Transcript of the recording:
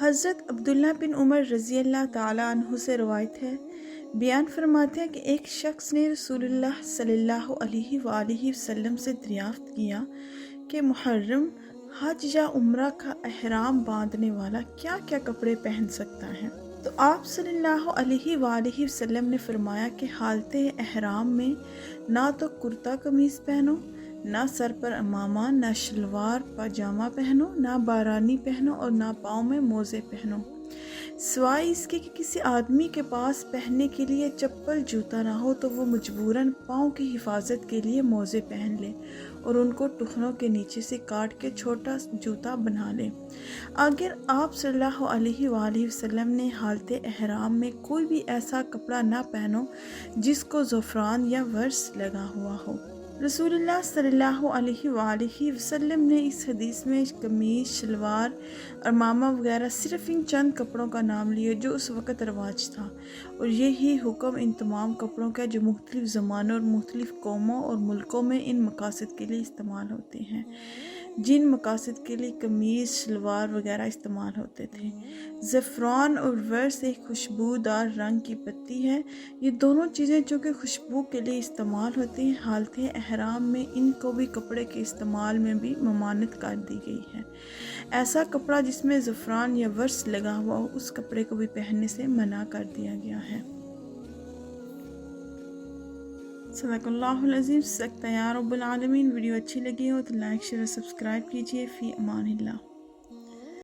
حضرت عبداللہ بن عمر رضی اللہ تعالیٰ عنہ سے روایت ہے، بیان فرماتے ہیں کہ ایک شخص نے رسول اللہ صلی اللہ علیہ وآلہ وسلم سے دریافت کیا کہ محرم حج یا عمرہ کا احرام باندھنے والا کیا کیا کپڑے پہن سکتا ہے؟ تو آپ صلی اللہ علیہ وآلہ وسلم نے فرمایا کہ حالت احرام میں نہ تو کرتا قمیص پہنو، نہ سر پر امامہ، نہ شلوار پاجامہ پہنو، نہ بارانی پہنو اور نہ پاؤں میں موزے پہنو، سوائے اس کے کہ کسی آدمی کے پاس پہننے کے لیے چپل جوتا نہ ہو تو وہ مجبوراً پاؤں کی حفاظت کے لیے موزے پہن لے اور ان کو ٹخنوں کے نیچے سے کاٹ کے چھوٹا جوتا بنا لے۔ اگر آپ صلی اللہ علیہ وآلہ وسلم نے حالت احرام میں کوئی بھی ایسا کپڑا نہ پہنو جس کو زعفران یا ورس لگا ہوا ہو۔ رسول اللہ صلی اللہ علیہ وآلہ وسلم نے اس حدیث میں قمیص، شلوار، امامہ وغیرہ صرف ان چند کپڑوں کا نام لیے جو اس وقت رواج تھا، اور یہی حکم ان تمام کپڑوں کا جو مختلف زمانوں اور مختلف قوموں اور ملکوں میں ان مقاصد کے لیے استعمال ہوتے ہیں، جن مقاصد کے لیے قمیص، شلوار وغیرہ استعمال ہوتے تھے۔ زعفران اور ورس ایک خوشبودار رنگ کی پتی ہے۔ یہ دونوں چیزیں جو کہ خوشبو کے لیے استعمال ہوتی ہیں، حالت احرام میں ان کو بھی کپڑے کے استعمال میں بھی ممانعت کر دی گئی ہے۔ ایسا کپڑا جس میں زعفران یا ورس لگا ہوا ہو، اس کپڑے کو بھی پہننے سے منع کر دیا گیا ہے۔ صدق اللہ العظیم۔ صدقت یا رب العالمین۔ ویڈیو اچھی لگی ہو تو لائک، شیئر اور سبسکرائب کیجیے۔ فی امان اللہ۔